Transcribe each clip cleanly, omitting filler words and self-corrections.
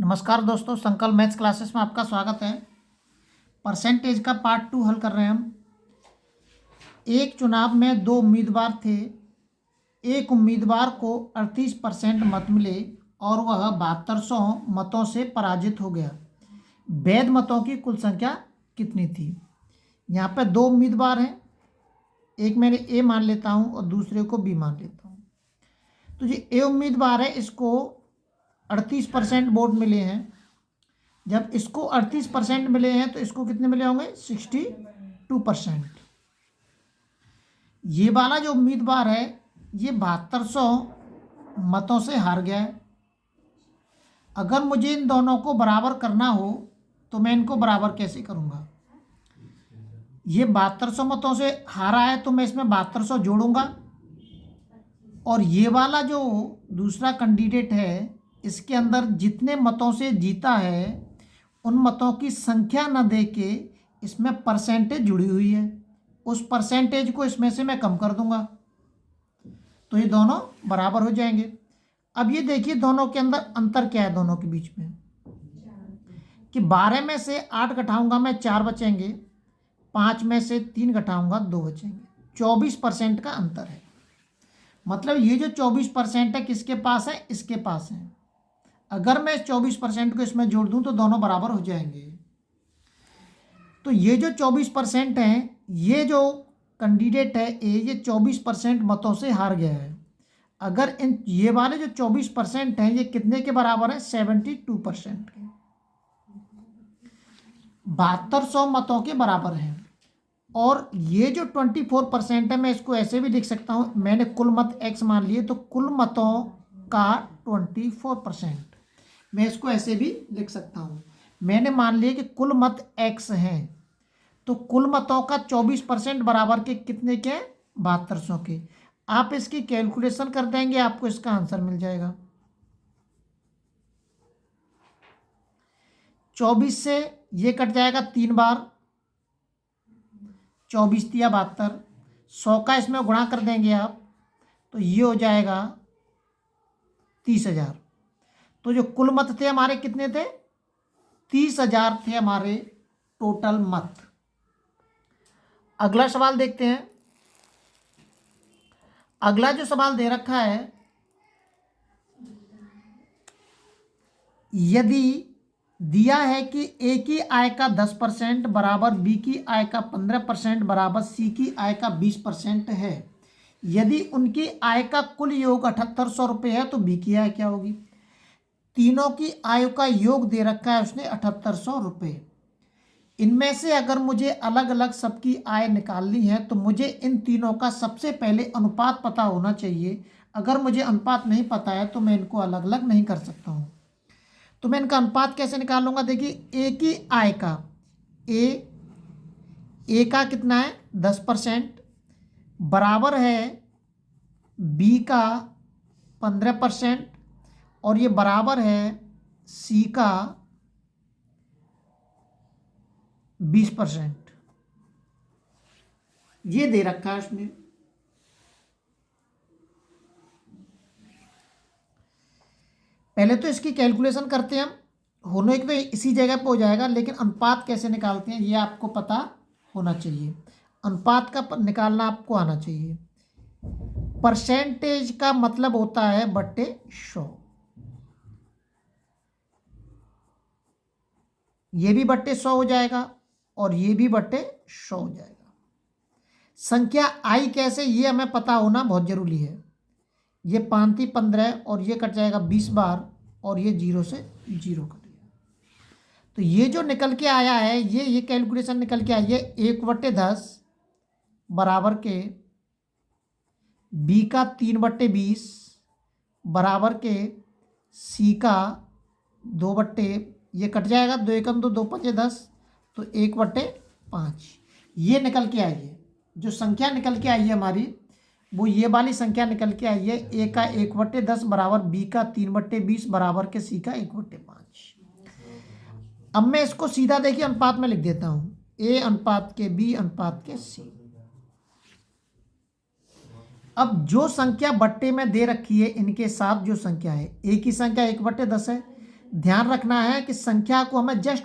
नमस्कार दोस्तों, संकल्प मैथ्स क्लासेस में आपका स्वागत है। परसेंटेज का पार्ट 2 हल कर रहे हैं हम। एक चुनाव में दो उम्मीदवार थे। एक उम्मीदवार को 38% मत मिले और वह 7200 मतों से पराजित हो गया। वैध मतों की कुल संख्या कितनी थी? यहाँ पे दो उम्मीदवार हैं, एक मैंने ए मान लेता हूँ और दूसरे को बी मान लेता हूँ। तो ये ए उम्मीदवार है, इसको 38% वोट मिले हैं। जब इसको 38% मिले हैं तो इसको कितने मिले होंगे? 62%। ये वाला जो उम्मीदवार है ये 7200 मतों से हार गया है। अगर मुझे इन दोनों को बराबर करना हो तो मैं इनको बराबर कैसे करूँगा? ये 7200 मतों से हारा है तो मैं इसमें 7200 जोड़ूंगा, और ये वाला जो दूसरा कैंडिडेट है इसके अंदर जितने मतों से जीता है उन मतों की संख्या न दे के इसमें परसेंटेज जुड़ी हुई है, उस परसेंटेज को इसमें से मैं कम कर दूंगा तो ये दोनों बराबर हो जाएंगे। अब ये देखिए दोनों के अंदर अंतर क्या है दोनों के बीच में, कि 12 में से 8 घटाऊंगा मैं 4 बचेंगे, 5 में से 3 घटाऊंगा 2 बचेंगे। 24% का अंतर है। मतलब ये जो 24% है किसके पास है? इसके पास है। अगर मैं इस 24% को इसमें जोड़ दूं तो दोनों बराबर हो जाएंगे। तो ये जो 24% है, ये जो कैंडिडेट है ए, ये 24% मतों से हार गया है। अगर इन ये वाले जो 24% हैं ये कितने के बराबर है? 72% के, 7200 मतों के बराबर हैं। और ये जो 24% है मैं इसको ऐसे भी लिख सकता हूँ, मैंने कुल मत x मान लिए तो कुल मतों का 24%, मैं इसको ऐसे भी लिख सकता हूँ। मैंने मान लिया कि कुल मत x हैं तो कुल मतों का 24% बराबर के कितने के? 7200 के। आप इसकी कैलकुलेशन कर देंगे आपको इसका आंसर मिल जाएगा। 24 से ये कट जाएगा 3 बार, 24 तिया 72। 100 का इसमें गुणा कर देंगे आप तो ये हो जाएगा 30,000। तो जो कुल मत थे हमारे कितने थे? 30,000 थे हमारे टोटल मत। अगला सवाल देखते हैं। अगला जो सवाल दे रखा है, यदि दिया है कि ए की आय का 10% बराबर बी की आय का 15% बराबर सी की आय का 20% है, यदि उनकी आय का कुल योग 7800 रुपये है तो बी की आय क्या होगी? तीनों की आय का योग दे रखा है उसने 7800 रुपये। इनमें से अगर मुझे अलग अलग सबकी आय निकालनी है तो मुझे इन तीनों का सबसे पहले अनुपात पता होना चाहिए। अगर मुझे अनुपात नहीं पता है तो मैं इनको अलग अलग नहीं कर सकता हूँ। तो मैं इनका अनुपात कैसे निकालूंगा? देखिए ए की आय का, ए का कितना है? 10% बराबर है बी का 15% और ये बराबर है सी का 20%। ये दे रखा है उसने। पहले तो इसकी कैलकुलेशन करते हैं हम, होने तो इसी जगह पे हो जाएगा, लेकिन अनुपात कैसे निकालते हैं ये आपको पता होना चाहिए। अनुपात का निकालना आपको आना चाहिए। परसेंटेज का मतलब होता है बट्टे 100। ये भी बट्टे 100 हो जाएगा और ये भी बट्टे 100 हो जाएगा। संख्या आई कैसे, ये हमें पता होना बहुत जरूरी है। ये 5 15 और ये कट जाएगा 20 बार और ये 0 से 0 कट गया। तो ये जो निकल के आया है ये कैलकुलेशन निकल के आई है 1/10 बराबर के बी का 3/20 बराबर के सी का 2 ये कट जाएगा, 2 एकम 2 2 5 10 तो 1/5 ये निकल के आई है। जो संख्या निकल के आई है हमारी वो ये वाली संख्या निकल के आई है। ए का 1/10 बराबर बी का 3/20 बराबर के सी का 1/5। अब मैं इसको सीधा देखिए अनुपात में लिख देता हूँ, ए अनुपात के बी अनुपात के सी। अब जो संख्या बट्टे में दे रखी है इनके साथ जो संख्या है, ए की संख्या 1/10 है, ध्यान रखना है कि संख्या को हमें जस्ट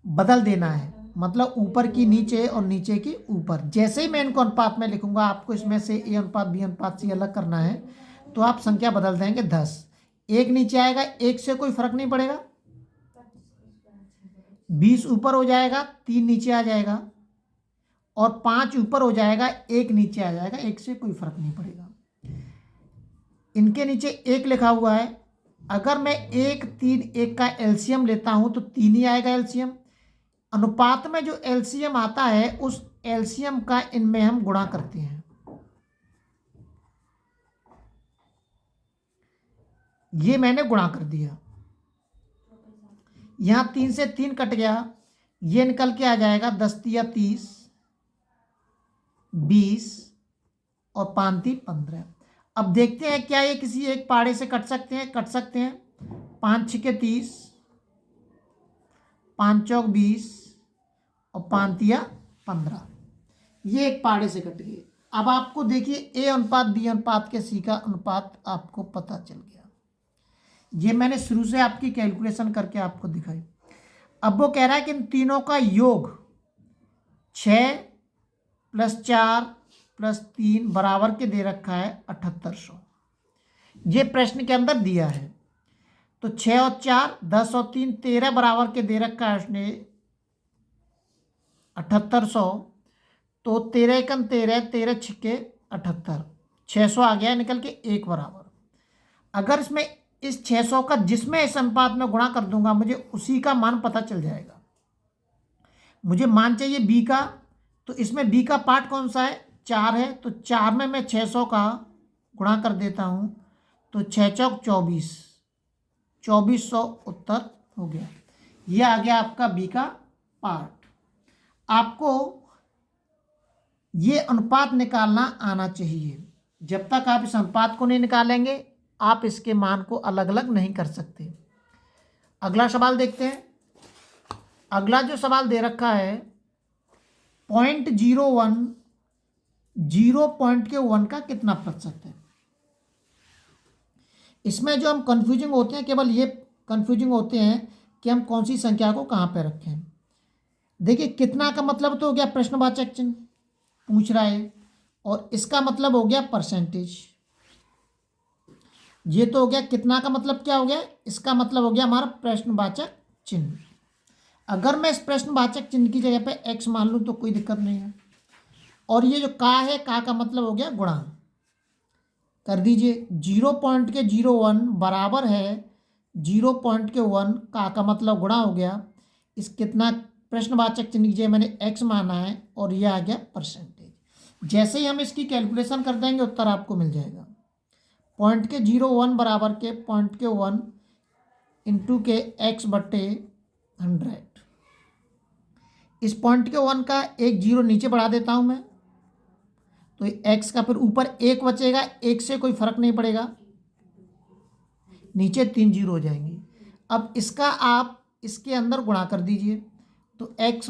बदल देना है, मतलब ऊपर की नीचे और नीचे की ऊपर। जैसे ही मैं इनको अनुपात में लिखूंगा, आपको इसमें से ए अनुपात बी अनुपात सी अलग करना है, तो आप संख्या बदल देंगे 10। एक नीचे आएगा, एक से कोई फर्क नहीं पड़ेगा। 20 ऊपर हो जाएगा, 3 नीचे आ जाएगा, और 5 ऊपर हो जाएगा, 1 नीचे आ जाएगा, एक से कोई फर्क नहीं पड़ेगा। इनके नीचे 1 लिखा हुआ है, अगर मैं 1 3 1 का एलसीएम लेता हूं तो 3 ही आएगा एलसीएम। अनुपात में जो एलसीएम आता है उस एलसीएम का इनमें हम गुणा करते हैं। ये मैंने गुणा कर दिया, यहां 3 से 3 कट गया, ये निकल के आ जाएगा 10 तिया 30, 20 और 5 3 15। अब देखते हैं क्या ये किसी एक पाड़े से कट सकते हैं? कट सकते हैं। 5 6 30, 5 चौक 20 और 5 तिया 15, ये एक पाड़े से कट गए। अब आपको देखिए ए अनुपात बी अनुपात के सी का अनुपात आपको पता चल गया। ये मैंने शुरू से आपकी कैलकुलेशन करके आपको दिखाई। अब वो कह रहा है कि इन तीनों का योग 6 + 4 + 3 बराबर के दे रखा है 7800। ये प्रश्न के अंदर दिया है। तो 6 और 4 10 और 3 13 बराबर के दे रखा है उसने 7800। तो 13 एकम 13, 13 छिक्के 78, 600 आ गया निकल के 1 बराबर। अगर इसमें इस 600 का जिसमें इस अनुपात में गुणा कर दूंगा, मुझे उसी का मान पता चल जाएगा। मुझे मान चाहिए बी का, तो इसमें बी का पार्ट कौन सा है? 4 है, तो 4 में मैं 600 का गुणा कर देता हूं, तो 6 चौक 24, 2400 उत्तर हो गया। यह आ गया आपका बी का पार्ट। आपको ये अनुपात निकालना आना चाहिए। जब तक आप इस अनुपात को नहीं निकालेंगे, आप इसके मान को अलग अलग नहीं कर सकते। अगला सवाल देखते हैं। अगला जो सवाल दे रखा है 0.01, 0.1 का कितना प्रतिशत है? इसमें जो हम कंफ्यूजिंग होते हैं, केवल ये कंफ्यूजिंग होते हैं कि हम कौन सी संख्या को कहाँ पे रखें। देखिए कितना का मतलब तो हो गया प्रश्नवाचक चिन्ह पूछ रहा है, और इसका मतलब हो गया परसेंटेज। ये तो हो गया कितना का मतलब क्या हो गया, इसका मतलब हो गया हमारा प्रश्नवाचक चिन्ह। अगर मैं इस प्रश्नवाचक चिन्ह की जगह पे x मान लूँ तो कोई दिक्कत नहीं है। और ये जो का है, का मतलब हो गया गुणा कर दीजिए। 0.01 बराबर है 0.1, का मतलब गुणा हो गया। इस कितना प्रश्नवाचक चिन्ह की जगह मैंने x माना है, और यह आ गया परसेंटेज। जैसे ही हम इसकी कैलकुलेशन कर देंगे, उत्तर आपको मिल जाएगा। 0.01 बराबर के 0.1 इंटू के x बट्टे 100। इस 0.1 का एक जीरो नीचे बढ़ा देता हूं मैं, तो x का फिर ऊपर 1 बचेगा, 1 से कोई फर्क नहीं पड़ेगा, नीचे 3 जीरो हो जाएंगे। अब इसका आप इसके अंदर गुणा कर दीजिए, तो x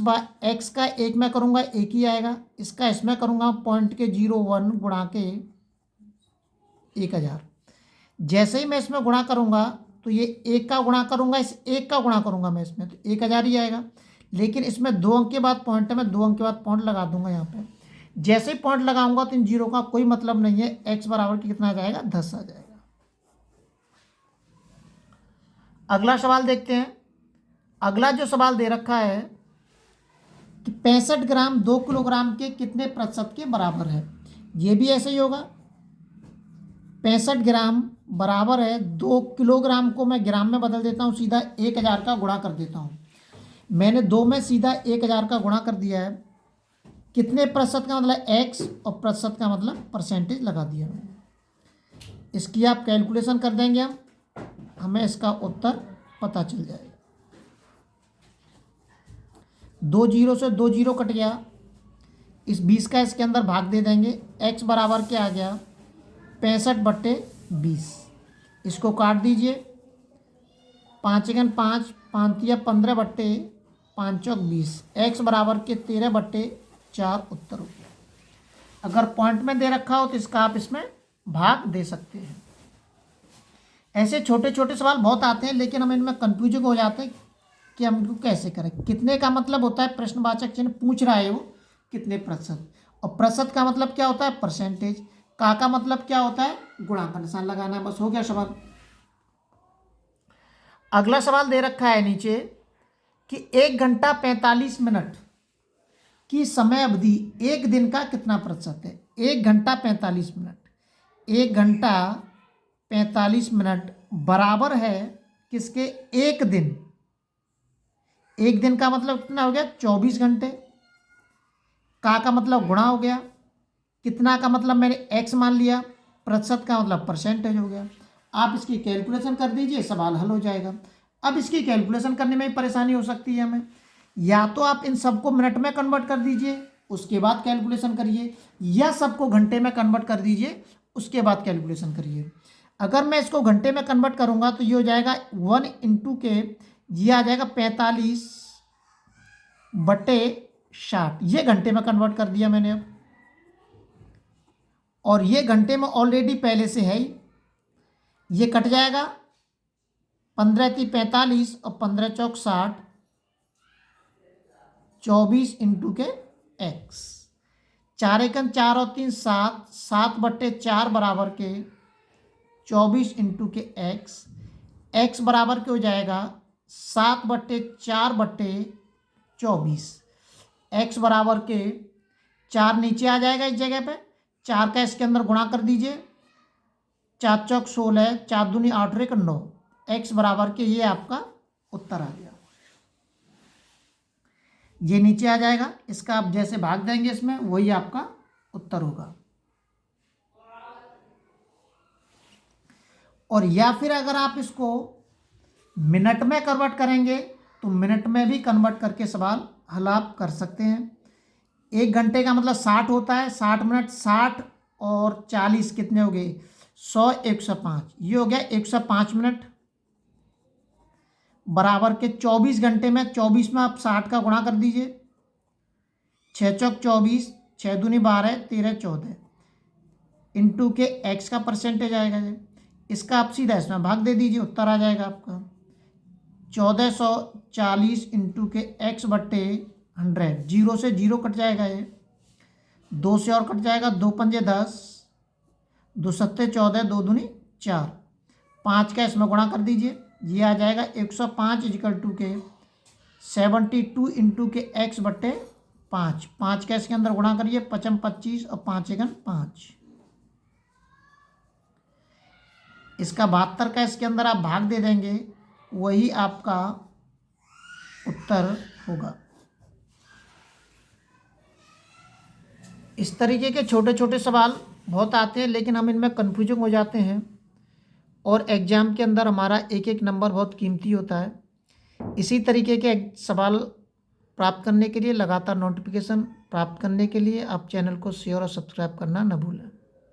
का 1 में करूँगा 1 ही आएगा, इसका इसमें करूँगा 0.01 गुणा के 1000। जैसे ही मैं इसमें गुणा करूँगा, तो ये 1 का गुणा करूँगा, इस 1 का गुणा करूँगा मैं इसमें, तो 1000 ही आएगा। लेकिन इसमें 2 अंक के बाद पॉइंट है, मैं 2 अंक के बाद पॉइंट लगा दूंगा यहाँ पे। जैसे ही पॉइंट लगाऊंगा तो इन जीरो का कोई मतलब नहीं है, x बराबर की कितना आ जाएगा 10 आ जाएगा। अगला सवाल देखते हैं। अगला जो सवाल दे रखा है कि 65 ग्राम 2 किलोग्राम के कितने प्रतिशत के बराबर है? ये भी ऐसे ही होगा। 65 ग्राम बराबर है 2 किलोग्राम को मैं ग्राम में बदल देता हूँ, सीधा 1000 का गुणा कर देता हूँ। मैंने 2 में सीधा 1000 का गुणा कर दिया है। कितने प्रतिशत का मतलब x, और प्रतिशत का मतलब परसेंटेज लगा दिया मैंने। इसकी आप कैलकुलेशन कर देंगे, हमें इसका उत्तर पता चल जाएगा। 2 जीरो से 2 जीरो कट गया, इस 20 का इसके अंदर भाग दे देंगे। x बराबर क्या आ गया 65/20। इसको काट दीजिए, 5 एकन 5, 5 तिया 15 बट्टे 5 चौक 20, x बराबर के 13/4 उत्तर हो गया। अगर पॉइंट में दे रखा हो तो इसका आप इसमें भाग दे सकते हैं। ऐसे छोटे छोटे सवाल बहुत आते हैं, लेकिन हम इनमें कन्फ्यूजन हो जाते हैं कि हम इनको कैसे करें। कितने का मतलब होता है प्रश्नवाचक चिन्ह पूछ रहा है वो कितने प्रतिशत, और प्रतिशत का मतलब क्या होता है परसेंटेज, का मतलब क्या होता है गुणा का निशान लगाना है। बस हो गया सवाल। अगला सवाल दे रखा है नीचे कि 1 घंटा 45 मिनट की समय अवधि एक दिन का कितना प्रतिशत है। 1 घंटा 45 मिनट, 1 घंटा 45 मिनट बराबर है किसके, एक दिन। एक दिन का मतलब कितना हो गया 24 घंटे, का मतलब गुणा हो गया, कितना का मतलब मैंने एक्स मान लिया, प्रतिशत का मतलब परसेंटेज हो गया। आप इसकी कैलकुलेशन कर दीजिए, सवाल हल हो जाएगा। अब इसकी कैलकुलेशन करने में ही परेशानी हो सकती है हमें, या तो आप इन सबको मिनट में कन्वर्ट कर दीजिए उसके बाद कैलकुलेशन करिए, या सबको घंटे में कन्वर्ट कर दीजिए उसके बाद कैलकुलेशन करिए। अगर मैं इसको घंटे में कन्वर्ट करूंगा तो ये हो जाएगा 1 इंटू के, ये आ जाएगा 45/60, ये घंटे में कन्वर्ट कर दिया मैंने अब, और ये घंटे में ऑलरेडी पहले से है ही, ये कट जाएगा, 15×3 = 45 और 15×4 = 60, 24 इंटू के एक्स, 4×1 = 4 और 3 = 7, 7/4 बराबर के 24 इंटू के एक्स, एक्स बराबर के हो जाएगा 7/4/24, एक्स बराबर के 4 नीचे आ जाएगा इस जगह पे, 4 का इसके अंदर गुणा कर दीजिए, 4×4 = 16, 4×2 = 8 और 1 = 9, एक्स बराबर के ये आपका उत्तर आ गया। ये नीचे आ जाएगा, इसका आप जैसे भाग देंगे इसमें वही आपका उत्तर होगा। और या फिर अगर आप इसको मिनट में कन्वर्ट करेंगे तो मिनट में भी कन्वर्ट करके सवाल हल आप कर सकते हैं। 1 घंटे का मतलब 60 होता है, 60 मिनट, 60 और 40 कितने हो गए 100, 105, ये हो गया 105 मिनट बराबर के 24 घंटे में, 24 में आप 60 का गुणा कर दीजिए, 6×4 = 24, 6×2 = 12, 13×14 इंटू के एक्स का परसेंटेज आएगा ये, इसका आप सीधा इसमें भाग दे दीजिए, उत्तर आ जाएगा आपका 1440 इंटू के x/100, 0 से 0 कट जाएगा, ये 2 से और कट जाएगा, 2×5 = 10, 2×7 = 14, 2×2 = 4, 5 का इसमें गुणा कर दीजिए, ये आ जाएगा 105 = के 72 इंटू के x/5, 5 का इसके अंदर गुणा करिए, 5×5 = 25 और 5×1 = 5, इसका 72 का इसके अंदर आप भाग दे देंगे, वही आपका उत्तर होगा। इस तरीके के छोटे छोटे सवाल बहुत आते हैं, लेकिन हम इनमें कन्फ्यूजन हो जाते हैं, और एग्ज़ाम के अंदर हमारा एक एक नंबर बहुत कीमती होता है। इसी तरीके के सवाल प्राप्त करने के लिए, लगातार नोटिफिकेशन प्राप्त करने के लिए आप चैनल को शेयर और सब्सक्राइब करना न भूलें।